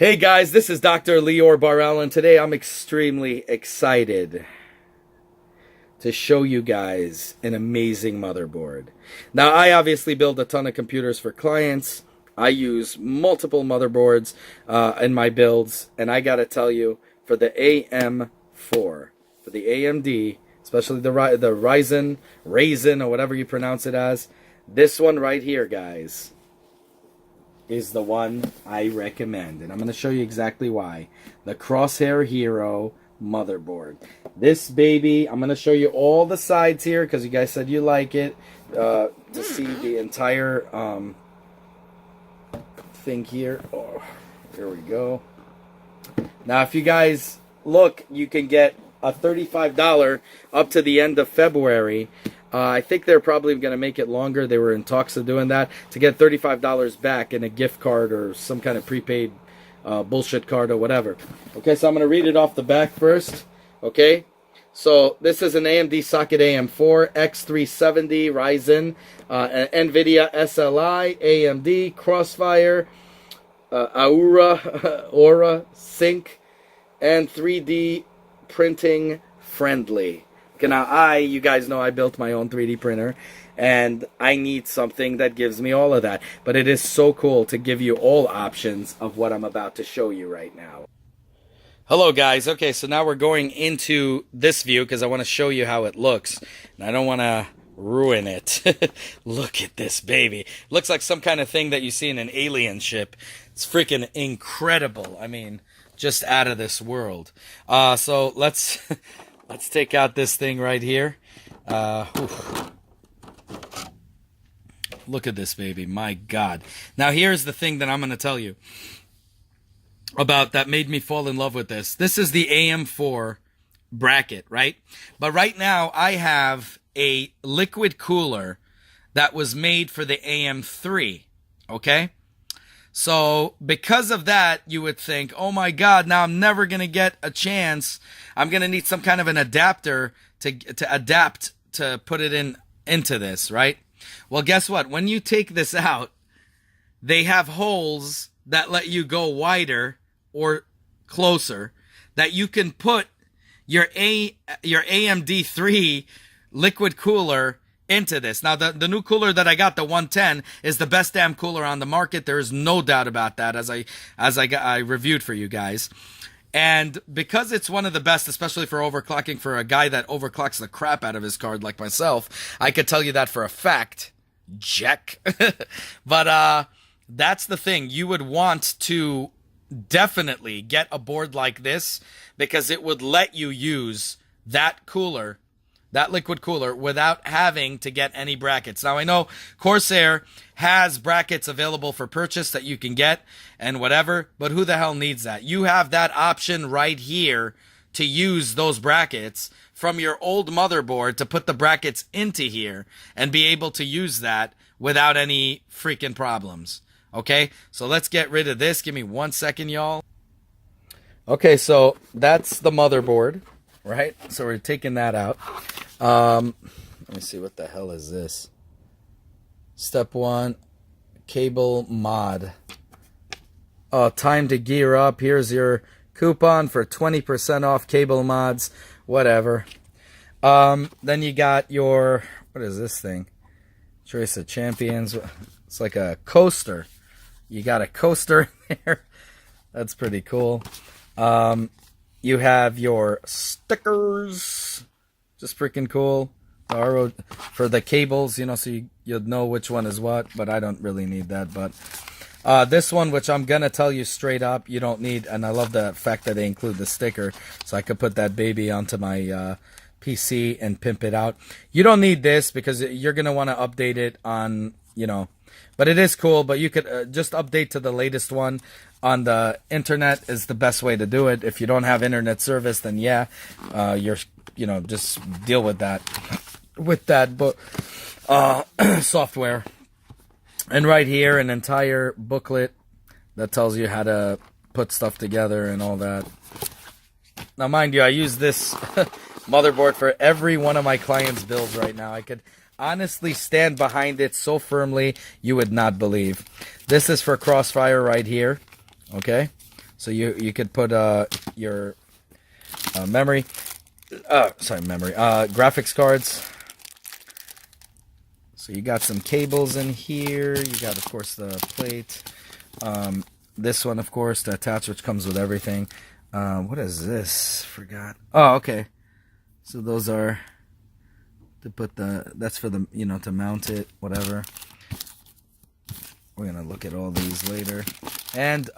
Hey guys, this is Dr. Lior Barel, and today I'm extremely excited to show you guys an amazing motherboard. Now, I obviously build a ton of computers for clients. I use multiple motherboards in my builds, and I gotta tell you, for the AM4, for the AMD, especially the Ryzen, or whatever you pronounce it as, this one right here, guys, is the one I recommend, and I'm going to show you exactly why. The Crosshair Hero motherboard. This baby, I'm going to show you all the sides here because you guys said you like it, to see the entire thing here. Oh, here we go. Now, if you guys look, you can get a $35 up to the end of February. I think they're probably going to make it longer. They were in talks of doing that to get $35 back in a gift card or some kind of prepaid bullshit card or whatever. Okay, so I'm going to read it off the back first. Okay, so this is an AMD socket AM4, X370, Ryzen, NVIDIA SLI, AMD, Crossfire, Aura, Sync, and 3D printing friendly. Now, you guys know I built my own 3D printer, and I need something that gives me all of that. But it is so cool to give you all options of what I'm about to show you right now. Hello, guys. Okay, so now we're going into this view because I want to show you how it looks. And I don't want to ruin it. Look at this baby. Looks like some kind of thing that you see in an alien ship. It's freaking incredible. I mean, just out of this world. So let's... Let's take out this thing right here. Look at this baby. My God. Now, here's the thing that I'm going to tell you about that made me fall in love with this. This is the AM4 bracket, right? But right now, I have a liquid cooler that was made for the AM3, okay? So, because of that, you would think, oh my God, now I'm never going to get a chance. I'm going to need some kind of an adapter to adapt to put it into this, right? Well, guess what? When you take this out, they have holes that let you go wider or closer that you can put your AMD3 liquid cooler into this. Now, the new cooler that I got, the 110, is the best damn cooler on the market. There is no doubt about that, as I reviewed for you guys. And because it's one of the best, especially for overclocking, for a guy that overclocks the crap out of his card like myself, I could tell you that for a fact. Check. But that's the thing. You would want to definitely get a board like this because it would let you use that cooler, that liquid cooler, without having to get any brackets. Now, I know Corsair has brackets available for purchase that you can get and whatever, but who the hell needs that? You have that option right here to use those brackets from your old motherboard to put the brackets into here and be able to use that without any freaking problems. Okay, so let's get rid of this. Give me 1 second, y'all. Okay, so that's the motherboard, right? So we're taking that out. Let me see, what the hell is this? Step 1, cable mod. Oh, time to gear up. Here's your coupon for 20% off cable mods. Whatever. Then you got your, what is this thing? Choice of Champions. It's like a coaster. You got a coaster in there. That's pretty cool. You have your stickers. Just freaking cool. For the cables, you know, so you'll know which one is what, but I don't really need that. But this one, which I'm going to tell you straight up, you don't need, and I love the fact that they include the sticker, so I could put that baby onto my PC and pimp it out. You don't need this because you're going to want to update it on, you know, but it is cool, but you could just update to the latest one on the internet is the best way to do it. If you don't have internet service, then yeah, you know, just deal with that. But software. And right here, an entire booklet that tells you how to put stuff together and all that. Now, mind you, I use this motherboard for every one of my clients' builds right now. I could honestly stand behind it so firmly you would not believe. This is for Crossfire right here. Okay? So you could put your memory, graphics cards. So you got some cables in here. You got, of course, the plate. This one, of course, the attach, which comes with everything. What is this? Forgot. Oh, okay. So those are to put that's for the, to mount it, whatever. We're going to look at all these later. And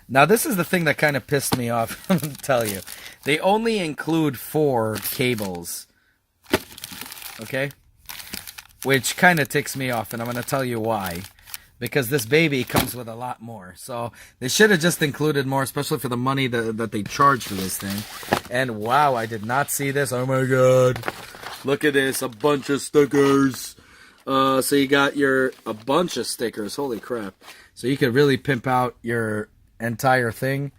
now this is the thing that kind of pissed me off, I'm going to tell you. They only include 4 cables. Okay? Which kind of ticks me off, and I'm going to tell you why. Because this baby comes with a lot more. So they should have just included more, especially for the money that they charge for this thing. And wow, I did not see this. Oh my god. Look at this. A bunch of stickers. So you got a bunch of stickers. Holy crap. So you could really pimp out your entire thing.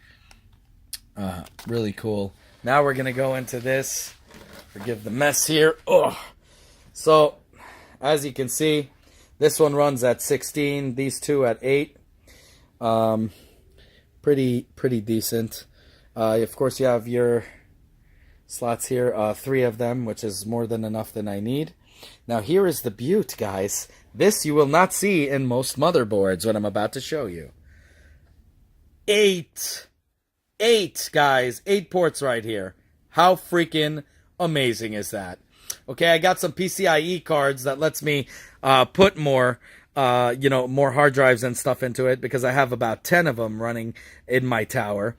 Really cool. Now we're going to go into this. Forgive the mess here. Oh. So, as you can see, this one runs at 16, these two at 8. Pretty decent. Of course, you have your slots here, 3 of them, which is more than enough than I need. Now, here is the beaut, guys. This you will not see in most motherboards, what I'm about to show you. 8, guys. 8 ports right here. How freaking amazing is that? Okay, I got some PCIe cards that lets me put more, more hard drives and stuff into it because I have about 10 of them running in my tower.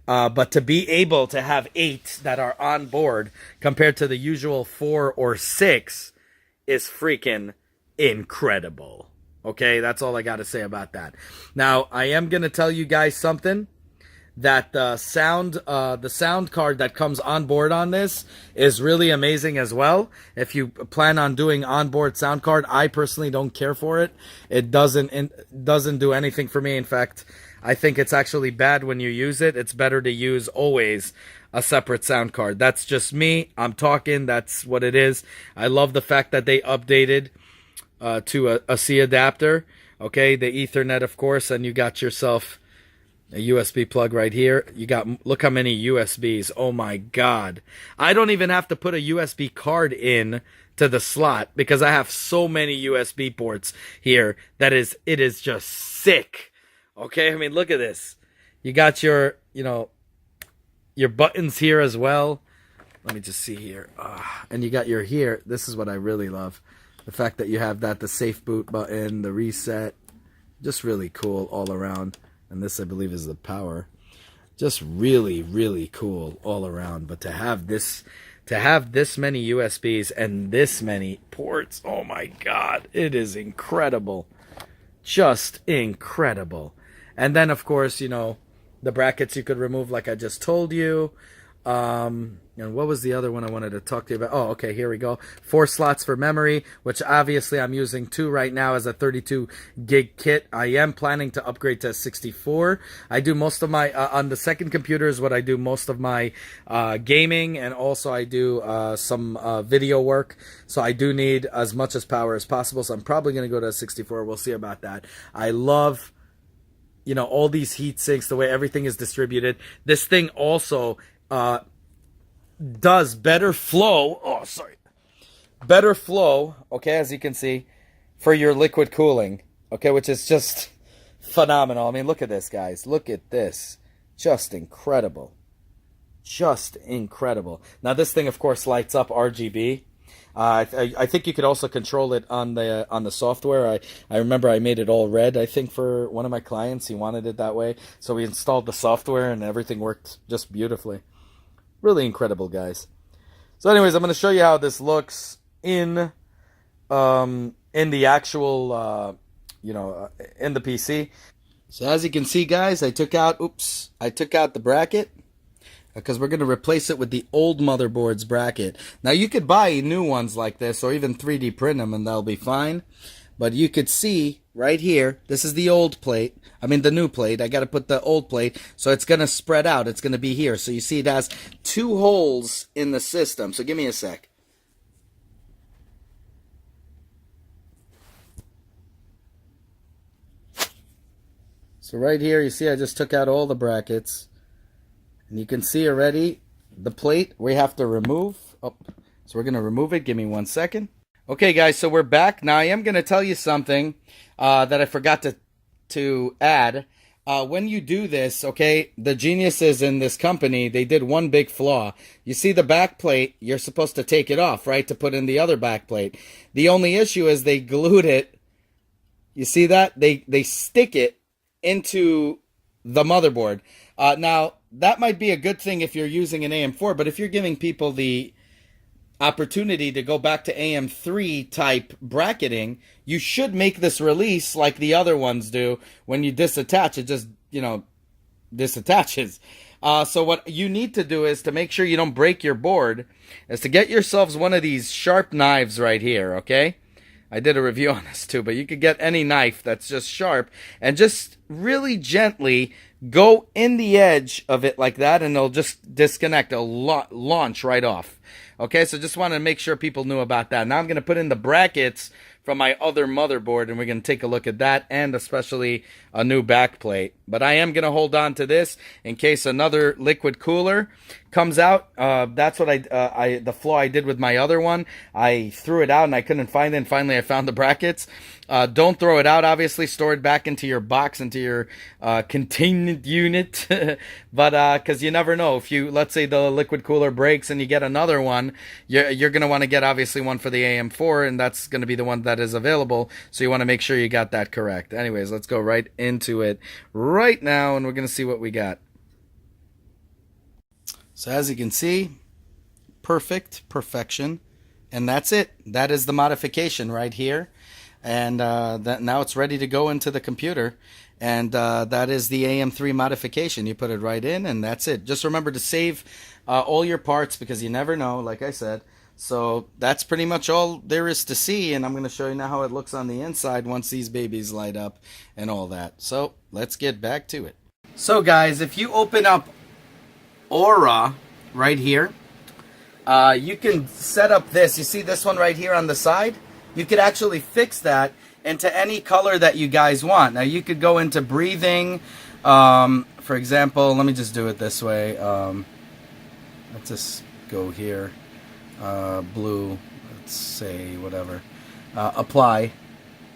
But to be able to have 8 that are on board compared to the usual 4 or 6 is freaking incredible. Okay, that's all I got to say about that. Now, I am going to tell you guys something. That the sound card that comes on board on this is really amazing as well. If you plan on doing onboard sound card, I personally don't care for it. It doesn't do anything for me. In fact, I think it's actually bad when you use it. It's better to use always a separate sound card. That's just me. I'm talking. That's what it is. I love the fact that they updated to a C adapter. Okay, the Ethernet, of course, and you got yourself a USB plug right here. You got, look how many USBs. Oh my god. I don't even have to put a USB card in to the slot because I have so many USB ports here that it is just sick. Okay, I mean, look at this. You got your, your buttons here as well. Let me just see here. And you got your here. This is what I really love. The fact that you have the safe boot button, the reset. Just really cool all around. And this, I believe, is the power. Just really, really cool all around. But to have this many USBs and this many ports, oh my god, it is incredible. Just incredible. And then, of course, the brackets you could remove like I just told you. And what was the other one I wanted to talk to you about? Oh, okay, here we go. 4 slots for memory, which obviously I'm using 2 right now as a 32 gig kit. I am planning to upgrade to 64. I do most of my, on the second computer is what I do most of my gaming, and also I do some video work. So I do need as much as power as possible. So I'm probably going to go to 64. We'll see about that. I love, all these heat sinks, the way everything is distributed. This thing also does better flow. Oh, sorry. Better flow, okay, as you can see, for your liquid cooling, okay, which is just phenomenal. I mean, look at this, guys. Look at this. Just incredible. Just incredible. Now, this thing, of course, lights up RGB. I think you could also control it on the software. I remember I made it all red, I think, for one of my clients. He wanted it that way. So we installed the software, and everything worked just beautifully. Really incredible, guys. So anyways, I'm going to show you how this looks in the actual, in the PC. So as you can see, guys, I took out the bracket because we're going to replace it with the old motherboard's bracket. Now, you could buy new ones like this or even 3D print them and they'll be fine. But you could see right here, this is the old plate. I mean, the new plate. I got to put the old plate, so it's going to spread out. It's going to be here. So you see it has 2 holes in the system. So give me a sec. So right here, you see I just took out all the brackets. And you can see already the plate we have to remove. Oh, so we're going to remove it. Give me 1 second. Okay, guys, so we're back. Now, I am going to tell you something that I forgot to add. When you do this, okay, the geniuses in this company, they did one big flaw. You see the back plate, you're supposed to take it off, right, to put in the other back plate. The only issue is they glued it. You see that? They stick it into the motherboard. Now, that might be a good thing if you're using an AM4, but if you're giving people the opportunity to go back to AM3 type bracketing, you should make this release like the other ones do. When you disattach, it just, disattaches. So what you need to do is, to make sure you don't break your board, is to get yourselves one of these sharp knives right here, okay? I did a review on this too, but you could get any knife that's just sharp and just really gently go in the edge of it like that, and it'll just disconnect. It'll launch right off. Okay, so just wanted to make sure people knew about that. Now I'm going to put in the brackets from my other motherboard, and we're going to take a look at that, and especially a new back plate. But I am going to hold on to this in case another liquid cooler comes out. That's what the flaw I did with my other one. I threw it out and I couldn't find it, and finally I found the brackets. Don't throw it out, obviously. Store it back into your box, into your containment unit. But because you never know, if you, let's say the liquid cooler breaks and you get another one, you're going to want to get obviously one for the AM4, and that's going to be the one that is available. So you want to make sure you got that correct. Anyways, let's go right into it right now, and we're going to see what we got. So as you can see, perfection, and that's it. That is the modification right here. And that now it's ready to go into the computer, and that is the AM3 modification. You put it right in, and that's it. Just remember to save all your parts, because you never know, like I said. So that's pretty much all there is to see, and I'm going to show you now how it looks on the inside once these babies light up and all that. So let's get back to it. So guys, if you open up Aura right here, you can set up this. You see this one right here on the side? You could actually fix that into any color that you guys want. Now you could go into breathing, for example. Let me just do it this way. Let's just go here, blue, let's say whatever, apply.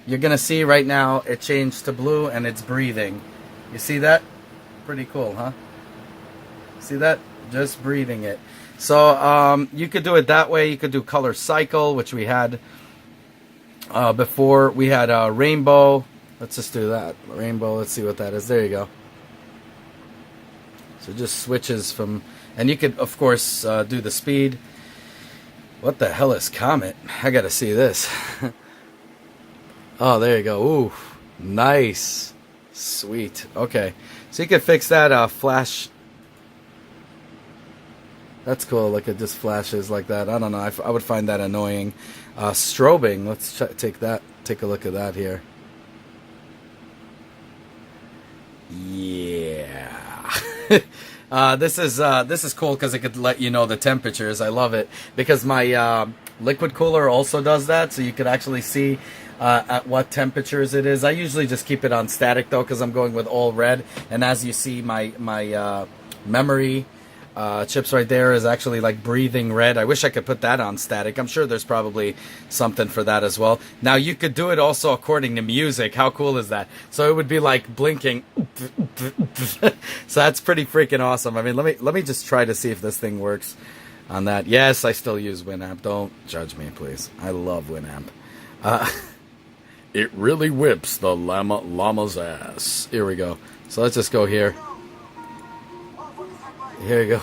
You're gonna see right now it changed to blue and it's breathing. You see that? Pretty cool, huh? See that? Just breathing it. So you could do it that way. You could do color cycle, which we had before. We had rainbow. Let's just do that. Rainbow, let's see what that is. There you go. So it just switches from, and you could of course do the speed. What the hell is Comet? I gotta see this. Oh, there you go. Ooh, nice. Sweet. Okay. So you could fix that flash. That's cool. Like it just flashes like that. I don't know. I would find that annoying. Strobing. Let's take a look at that here. Yeah. This is cool because it could let you know the temperatures. I love it because my liquid cooler also does that, so you could actually see at what temperatures it is. I usually just keep it on static though, because I'm going with all red. And as you see, my memory chips right there is actually like breathing red. I wish I could put that on static. I'm sure there's probably something for that as well. Now you could do it also according to music. How cool is that? So it would be like blinking. So that's pretty freaking awesome. I mean, let me just try to see if this thing works on that. Yes, I still use Winamp. Don't judge me, please. I love Winamp. It really whips the llama's ass. Here we go. So let's just go here. Here you go.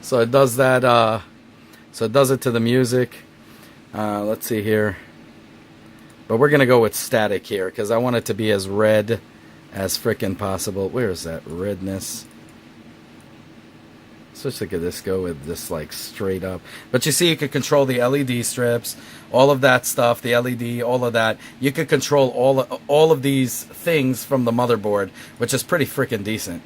So it does that, so it does it to the music. Let's see here. But we're going to go with static here, because I want it to be as red as frickin' possible. Where is that redness? So let's look at this, go with this like straight up. But you see, you could control the LED strips, all of that stuff, the LED, all of that. You could control all of these things from the motherboard, which is pretty freaking decent.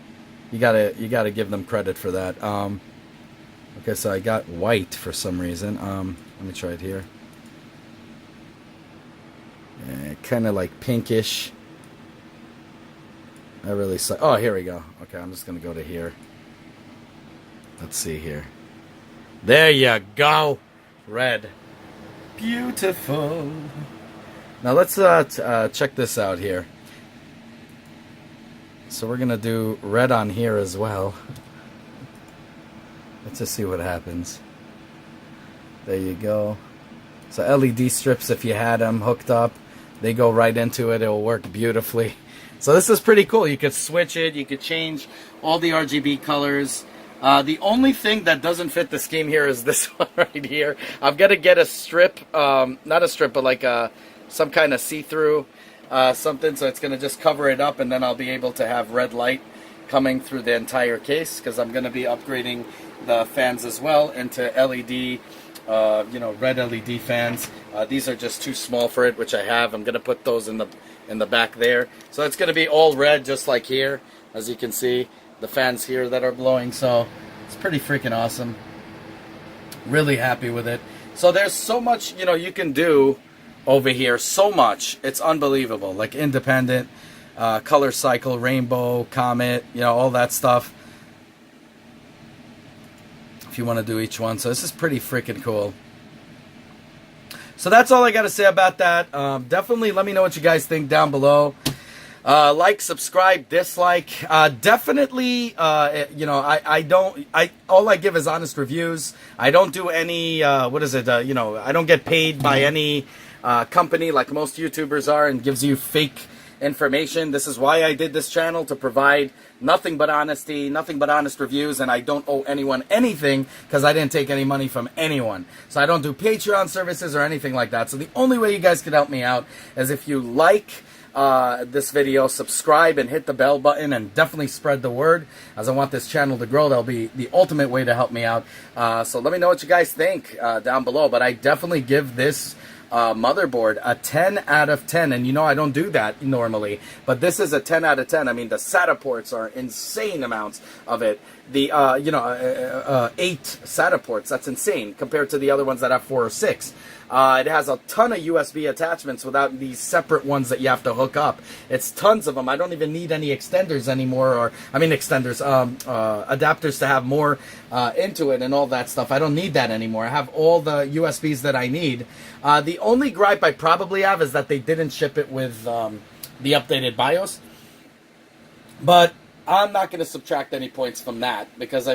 You gotta give them credit for that. Okay, so I got white for some reason. Let me try it here. Kind of like pinkish. I really suck. Oh, here we go. Okay, I'm just gonna go to here. Let's see here. There you go. Red. Beautiful. Now let's check this out here. So we're gonna do red on here as well. Let's just see what happens. There you go. So LED strips, if you had them hooked up, they go right into it. It'll work beautifully. So this is pretty cool. You could switch it. You could change all the RGB colors. The only thing that doesn't fit the scheme here is this one right here. I'm going to get a strip, not a strip, but like some kind of see-through something. So it's going to just cover it up, and then I'll be able to have red light coming through the entire case, because I'm going to be upgrading the fans as well into LED, red LED fans. These are just too small for it, which I have. I'm going to put those in the back there. So it's going to be all red, just like here, as you can see. The fans here that are blowing, so it's pretty freaking awesome. Really happy with it. So there's so much, you can do over here. So much. It's unbelievable. Like independent, color cycle, rainbow, comet, all that stuff. If you want to do each one. So this is pretty freaking cool. So that's all I got to say about that. Definitely let me know what you guys think down below. Like, subscribe, dislike. Definitely, all I give is honest reviews. I don't do any, I don't get paid by any company like most YouTubers are and gives you fake information. This is why I did this channel, to provide nothing but honesty, nothing but honest reviews, and I don't owe anyone anything because I didn't take any money from anyone. So I don't do Patreon services or anything like that. So the only way you guys could help me out is if you like this video, subscribe, and hit the bell button, and definitely spread the word, as I want this channel to grow. That'll be the ultimate way to help me out. So let me know what you guys think down below. But I definitely give this motherboard a 10 out of 10, and I don't do that normally, but this is a 10 out of 10. I mean, the SATA ports are insane amounts of it. The 8 SATA ports, that's insane compared to the other ones that have 4 or 6. It has a ton of USB attachments without these separate ones that you have to hook up. It's tons of them. I don't even need any extenders anymore, adapters to have more into it and all that stuff. I don't need that anymore. I have all the USBs that I need. The only gripe I probably have is that they didn't ship it with the updated BIOS. But I'm not going to subtract any points from that, because,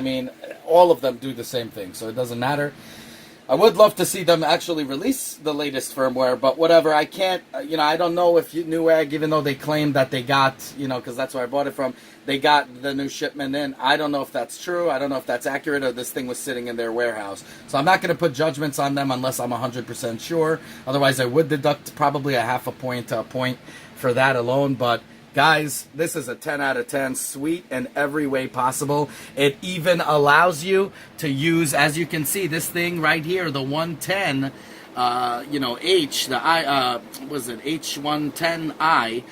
all of them do the same thing, so it doesn't matter. I would love to see them actually release the latest firmware, but whatever. I can't, I don't know if Newegg, even though they claim that they got, because that's where I bought it from, they got the new shipment in. I don't know if that's true. I don't know if that's accurate, or this thing was sitting in their warehouse. So I'm not going to put judgments on them unless I'm 100% sure. Otherwise, I would deduct probably a half a point to a point for that alone, but guys, this is a 10 out of 10, sweet in every way possible. It even allows you to use, as you can see, this thing right here, the 110, H110i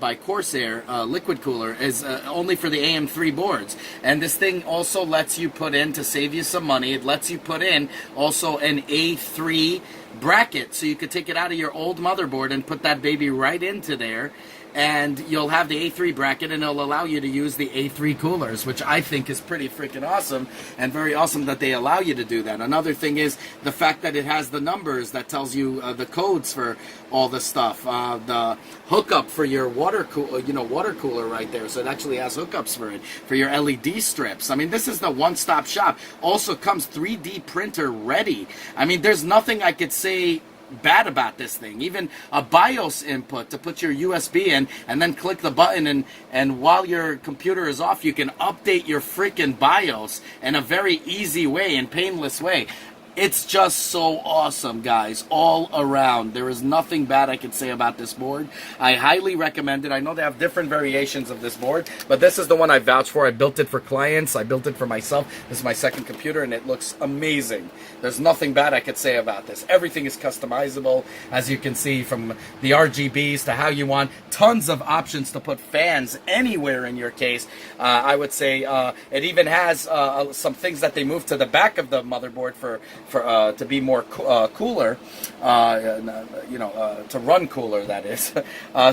by Corsair liquid cooler is only for the AM3 boards. And this thing also lets you put in, to save you some money, it lets you put in also an A3 bracket, so you could take it out of your old motherboard and put that baby right into there. And you'll have the A3 bracket, and it'll allow you to use the A3 coolers, which I think is pretty freaking awesome, and very awesome that they allow you to do that. Another thing is the fact that it has the numbers that tells you the codes for all the stuff. The hookup for your water cooler right there, so it actually has hookups for it, for your LED strips. I mean, this is the one-stop shop. Also comes 3D printer ready. I mean, there's nothing I could say bad about this thing. Even a BIOS input to put your USB in, and then click the button, and while your computer is off, you can update your freaking BIOS in a very easy way and painless way. It's just so awesome, guys, all around. There is nothing bad I could say about this board. I highly recommend it. I know they have different variations of this board, but this is the one I vouch for. I built it for clients. I built it for myself. This is my second computer, and it looks amazing. There's nothing bad I could say about this. Everything is customizable, as you can see, from the RGBs to how you want. Tons of options to put fans anywhere in your case. I would say it even has some things that they moved to the back of the motherboard for to be more cooler, to run cooler, that is.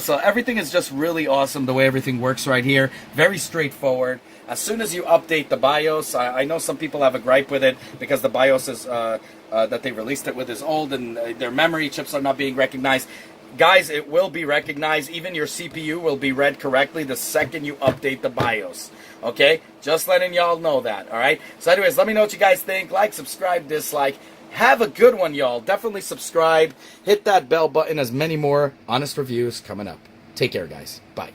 So everything is just really awesome the way everything works right here. Very straightforward. As soon as you update the BIOS, I know some people have a gripe with it because the BIOS is that they released it with is old and their memory chips are not being recognized. Guys, it will be recognized. Even your CPU will be read correctly the second you update the BIOS. Okay? Just letting y'all know that. Alright? So anyways, let me know what you guys think. Like, subscribe, dislike. Have a good one, y'all. Definitely subscribe. Hit that bell button. As many more honest reviews coming up. Take care, guys. Bye.